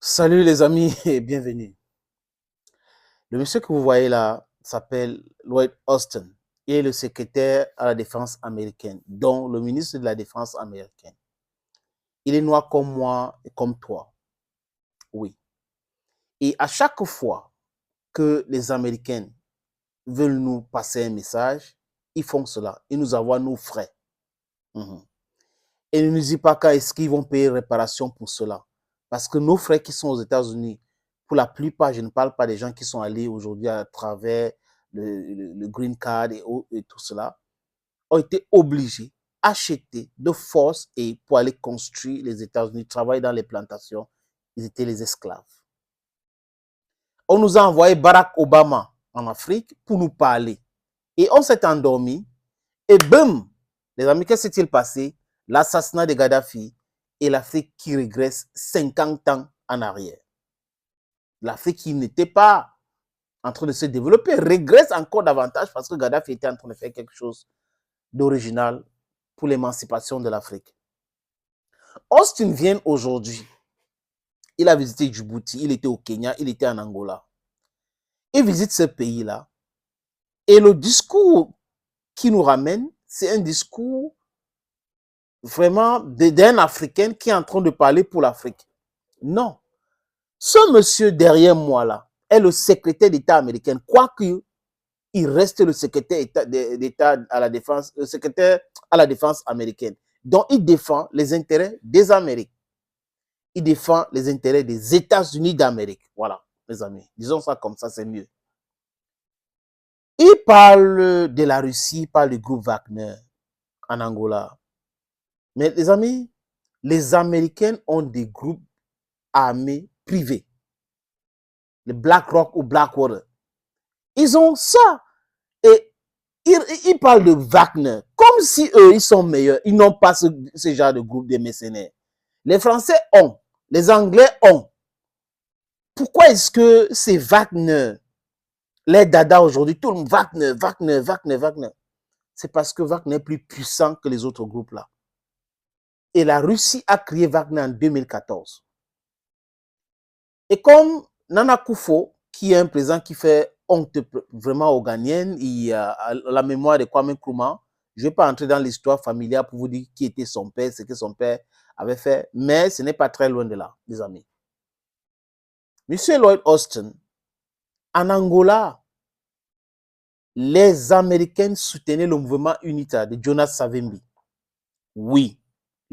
Salut les amis et bienvenue. Le monsieur que vous voyez là s'appelle Lloyd Austin. Il est le secrétaire à la défense américaine, dont le ministre de la défense américaine. Il est noir comme moi et comme toi. Oui. Et à chaque fois que les Américains veulent nous passer un message, ils font cela. Ils nous envoient nos frais. Et ne nous disent pas quand est-ce qu'ils vont payer réparation pour cela. Parce que nos frères qui sont aux États-Unis, pour la plupart, je ne parle pas des gens qui sont allés aujourd'hui à travers le Green Card et tout cela, ont été obligés d'acheter de force et pour aller construire les États-Unis, travailler dans les plantations, ils étaient les esclaves. On nous a envoyé Barack Obama en Afrique pour nous parler. Et on s'est endormi et boum, les amis, qu'est-ce qui s'est passé? L'assassinat de Gaddafi et l'Afrique qui régresse 50 ans en arrière. L'Afrique qui n'était pas en train de se développer régresse encore davantage parce que Gaddafi était en train de faire quelque chose d'original pour l'émancipation de l'Afrique. Austin vient aujourd'hui. Il a visité Djibouti, il était au Kenya, il était en Angola. Il visite ce pays-là. Et le discours qui nous ramène, c'est un discours vraiment d'un Africain qui est en train de parler pour l'Afrique. Non. Ce monsieur derrière moi là est le secrétaire d'État américain, quoique il reste le secrétaire d'État à la défense, le secrétaire à la défense américaine. Donc il défend les intérêts des Amériques. Il défend les intérêts des États-Unis d'Amérique. Voilà, les amis. Disons ça comme ça, c'est mieux. Il parle de la Russie, il parle du groupe Wagner en Angola. Mais les amis, les Américains ont des groupes armés privés. Le BlackRock ou Blackwater. Ils ont ça. Et ils parlent de Wagner comme si eux, ils sont meilleurs. Ils n'ont pas ce genre de groupe de mercenaires. Les Français ont. Les Anglais ont. Pourquoi est-ce que c'est Wagner, les dada aujourd'hui, tout le monde, Wagner. C'est parce que Wagner est plus puissant que les autres groupes là. Et la Russie a créé Wagner en 2014. Et comme Nana Akufo, qui est un président qui fait honte vraiment aux Ghanéens, il a la mémoire de Kwame Nkrumah. Je ne vais pas entrer dans l'histoire familiale pour vous dire qui était son père, ce que son père avait fait, mais ce n'est pas très loin de là, les amis. Monsieur Lloyd Austin, en Angola, les Américains soutenaient le mouvement UNITA de Jonas Savimbi. Oui,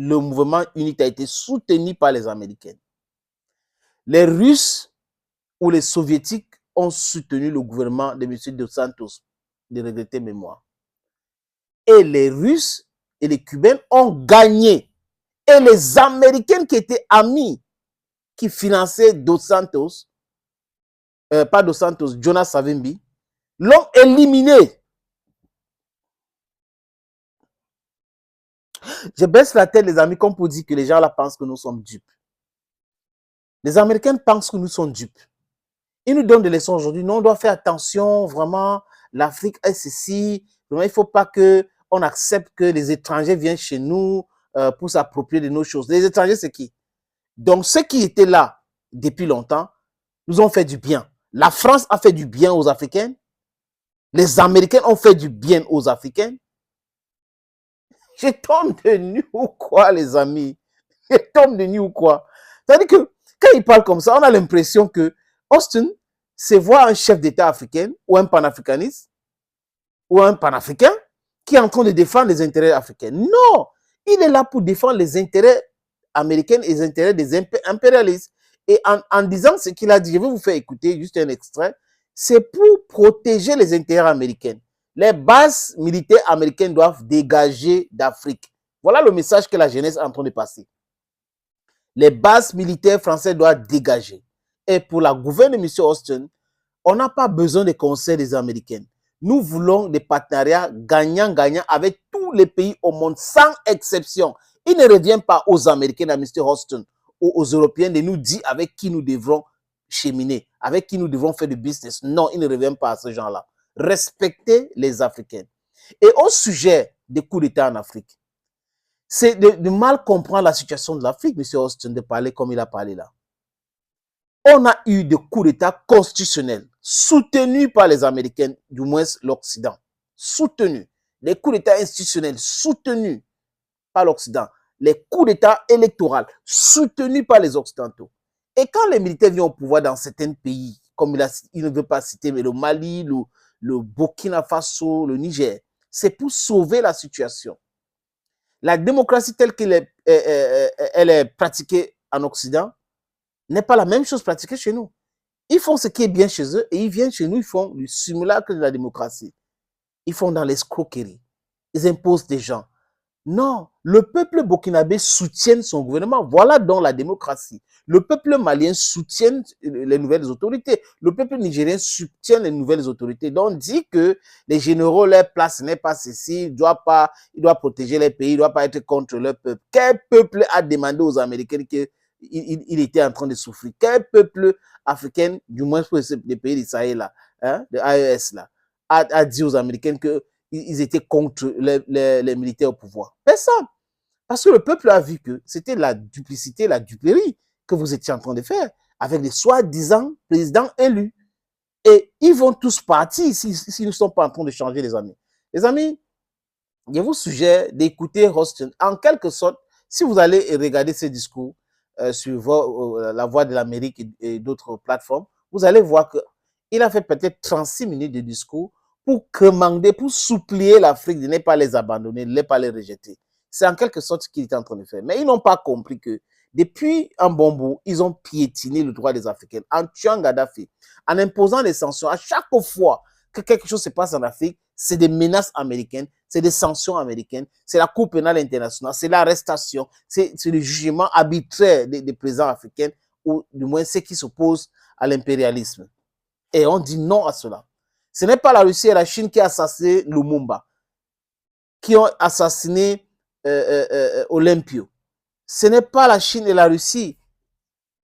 le mouvement UNITA a été soutenu par les Américains. Les Russes ou les Soviétiques ont soutenu le gouvernement de M. Dos Santos, de regretter mémoire. Et les Russes et les Cubains ont gagné. Et les Américains qui étaient amis, qui finançaient Dos Santos, pas Dos Santos, Jonas Savimbi, l'ont éliminé. Je baisse la tête, les amis, comme pour dire que les gens là pensent que nous sommes dupes. Les Américains pensent que nous sommes dupes. Ils nous donnent des leçons aujourd'hui. Non, on doit faire attention, vraiment, l'Afrique est ceci. Vraiment, il ne faut pas qu'on accepte que les étrangers viennent chez nous pour s'approprier de nos choses. Les étrangers, c'est qui? Donc, ceux qui étaient là depuis longtemps nous ont fait du bien. La France a fait du bien aux Africains. Les Américains ont fait du bien aux Africains. Je tombe de nu ou quoi, les amis? Je tombe de nu ou quoi? C'est-à-dire que quand ils parlent comme ça, on a l'impression que Austin, c'est voir un chef d'État africain ou un panafricaniste ou un panafricain qui est en train de défendre les intérêts africains. Non, il est là pour défendre les intérêts américains et les intérêts des impérialistes. Et en disant ce qu'il a dit, je vais vous faire écouter juste un extrait, c'est pour protéger les intérêts américains. Les bases militaires américaines doivent dégager d'Afrique. Voilà le message que la jeunesse est en train de passer. Les bases militaires françaises doivent dégager. Et pour la gouvernement de M. Austin, on n'a pas besoin des conseils des Américains. Nous voulons des partenariats gagnants-gagnants avec tous les pays au monde, sans exception. Il ne revient pas aux Américains, à M. Austin, ou aux Européens de nous dire avec qui nous devrons cheminer, avec qui nous devrons faire du business. Non, il ne revient pas à ce genre-là. Respectez les Africains. Et au sujet des coups d'État en Afrique, c'est de mal comprendre la situation de l'Afrique, M. Austin, de parler comme il a parlé là. On a eu des coups d'État constitutionnels soutenus par les Américains, du moins l'Occident. Soutenus. Les coups d'État institutionnels soutenus par l'Occident. Les coups d'État électoraux soutenus par les Occidentaux. Et quand les militaires viennent au pouvoir dans certains pays, comme il ne veut pas citer, mais le Mali, le Burkina Faso, le Niger, c'est pour sauver la situation. La démocratie telle qu'elle est pratiquée en Occident n'est pas la même chose pratiquée chez nous. Ils font ce qui est bien chez eux et ils viennent chez nous, ils font le simulacre de la démocratie. Ils font dans l'escroquerie. Ils imposent des gens. Non, le peuple burkinabé soutient son gouvernement. Voilà donc la démocratie. Le peuple malien soutient les nouvelles autorités. Le peuple nigérien soutient les nouvelles autorités. Donc, on dit que les généraux, leur place n'est pas ceci, il doit protéger les pays, il ne doit pas être contre leur peuple. Quel peuple a demandé aux Américains qu'il était en train de souffrir? Quel peuple africain, du moins pour les pays du Sahel, là, hein, de AES, là, a dit aux Américains que ils étaient contre les militaires au pouvoir? Personne. Parce que le peuple a vu que c'était la duplicité, la duperie que vous étiez en train de faire avec les soi-disant présidents élus. Et ils vont tous partir s'ils ne sont pas en train de changer, les amis. Les amis, je vous suggère d'écouter Houston. En quelque sorte, si vous allez regarder ces discours sur la Voix de l'Amérique et d'autres plateformes, vous allez voir qu'il a fait peut-être 36 minutes de discours pour commander, pour supplier l'Afrique de ne pas les abandonner, de ne pas les rejeter. C'est en quelque sorte ce qu'il est en train de faire. Mais ils n'ont pas compris que depuis un bon bout, ils ont piétiné le droit des Africains en tuant Gaddafi, en imposant des sanctions. À chaque fois que quelque chose se passe en Afrique, c'est des menaces américaines, c'est des sanctions américaines, c'est la Cour pénale internationale, c'est l'arrestation, c'est le jugement arbitraire des présidents africains, ou du moins ceux qui s'opposent à l'impérialisme. Et on dit non à cela. Ce n'est pas la Russie et la Chine qui ont assassiné Lumumba, qui ont assassiné Olympio. Ce n'est pas la Chine et la Russie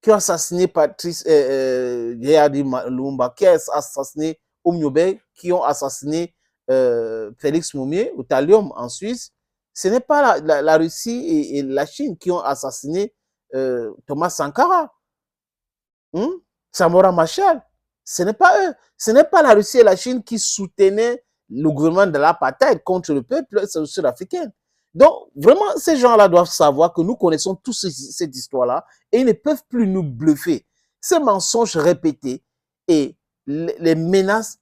qui ont assassiné Patrice Lumumba, qui ont assassiné Omniobe, qui ont assassiné Félix Moumié au Thallium en Suisse. Ce n'est pas la Russie et la Chine qui ont assassiné Thomas Sankara, Samora Machel. Ce n'est pas eux. Ce n'est pas la Russie et la Chine qui soutenaient le gouvernement de l'apartheid contre le peuple sud-africain. Donc, vraiment, ces gens-là doivent savoir que nous connaissons tous cette histoire-là et ils ne peuvent plus nous bluffer. Ces mensonges répétés et les menaces,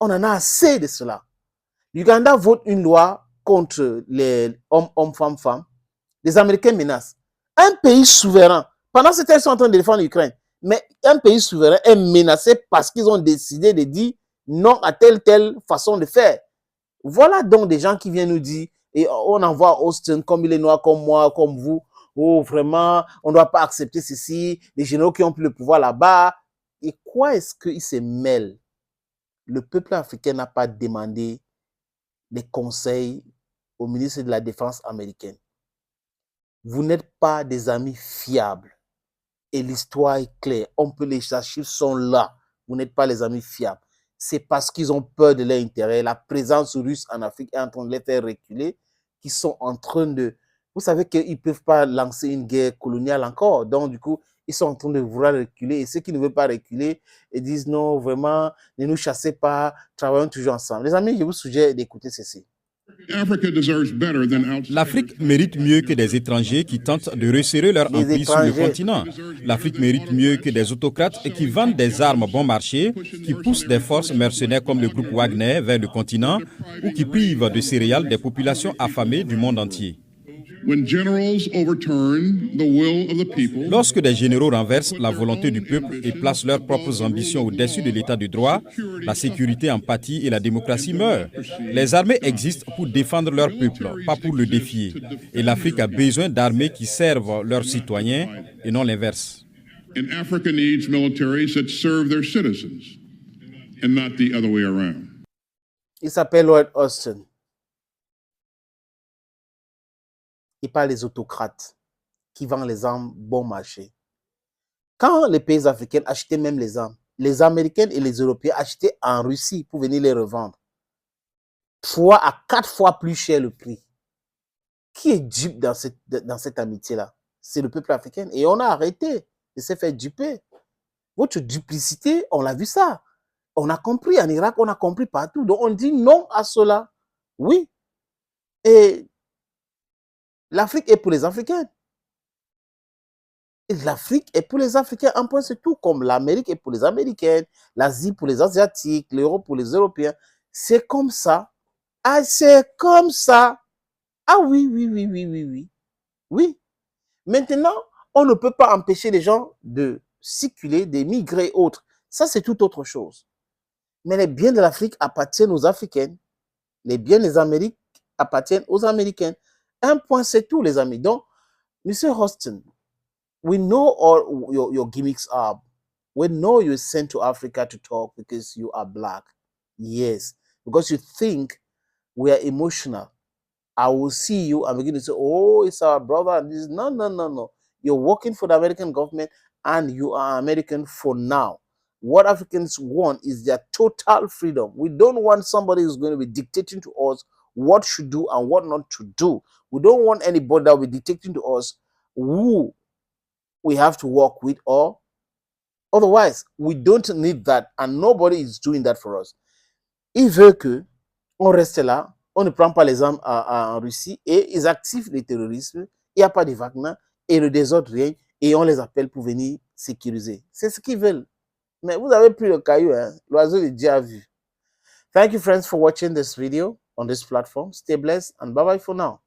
on en a assez de cela. L'Uganda vote une loi contre les hommes, femmes. Les Américains menacent. Un pays souverain, pendant ce temps, ils sont en train de défendre l'Ukraine, mais un pays souverain est menacé parce qu'ils ont décidé de dire non à telle façon de faire. Voilà donc des gens qui viennent nous dire, et on envoie Austin comme il est noir, comme moi, comme vous, oh vraiment, on ne doit pas accepter ceci, les généraux qui ont pris le pouvoir là-bas. Et quoi est-ce qu'ils se mêlent? Le peuple africain n'a pas demandé des conseils au ministre de la Défense américain. Vous n'êtes pas des amis fiables. Et l'histoire est claire. Les archives sont là. Vous n'êtes pas les amis fiables. C'est parce qu'ils ont peur de leur intérêt. La présence russe en Afrique est en train de les faire reculer, qu'ils sont en train de... Vous savez qu'ils ne peuvent pas lancer une guerre coloniale encore. Donc, du coup, ils sont en train de vouloir reculer. Et ceux qui ne veulent pas reculer, ils disent non, vraiment, ne nous chassez pas, travaillons toujours ensemble. Les amis, je vous suggère d'écouter ceci. L'Afrique mérite mieux que des étrangers qui tentent de resserrer leur emprise sur le continent. L'Afrique mérite mieux que des autocrates qui vendent des armes bon marché, qui poussent des forces mercenaires comme le groupe Wagner vers le continent ou qui privent de céréales des populations affamées du monde entier. Lorsque des généraux renversent la volonté du peuple et placent leurs propres ambitions au-dessus de l'état de droit, la sécurité en pâtit et la démocratie meurt. Les armées existent pour défendre leur peuple, pas pour le défier. Et l'Afrique a besoin d'armées qui servent leurs citoyens et non l'inverse. And Africa needs militaries that serve their citizens and not the other way around. Il s'appelle Lloyd Austin. Il parle des autocrates qui vendent les armes bon marché. Quand les pays africains achetaient même les armes, les Américains et les Européens achetaient en Russie pour venir les revendre. 3 à 4 fois plus cher le prix. Qui est dupe dans cette amitié-là? C'est le peuple africain. Et on a arrêté de se faire duper. Votre duplicité, on l'a vu ça. On a compris en Irak, on a compris partout. Donc, on dit non à cela. Oui. Et l'Afrique est pour les Africains. L'Afrique est pour les Africains, un point c'est tout, comme l'Amérique est pour les Américains, l'Asie pour les Asiatiques, l'Europe pour les Européens. C'est comme ça. Ah, c'est comme ça. Ah oui, oui, oui, oui, oui, oui. Oui. Maintenant, on ne peut pas empêcher les gens de circuler, d'émigrer autres. Ça, c'est tout autre chose. Mais les biens de l'Afrique appartiennent aux Africains. Les biens des Amériques appartiennent aux Américains. Un point, c'est tout, les amis. Donc, M. Hostin, we know all your gimmicks are. We know you're sent to Africa to talk because you are black. Yes. Because you think we are emotional. I will see you and begin to say, oh, it's our brother. And this. No, no, no, no. You're working for the American government and you are American for now. What Africans want is their total freedom. We don't want somebody who's going to be dictating to us what to do and what not to do. We don't want anybody that will be dictating to us who we have to work with, or otherwise, we don't need that and nobody is doing that for us. Il veut que on reste là, on ne prend pas les armes en Russie et ils activent le terrorisme, il n'y a pas de Wagner et le désordre règne et on les appelle pour venir sécuriser. C'est ce qu'ils veulent. Mais vous avez pris le caillou, hein? L'oiseau est déjà vu. Thank you, friends, for watching this video on this platform. Stay blessed and bye-bye for now.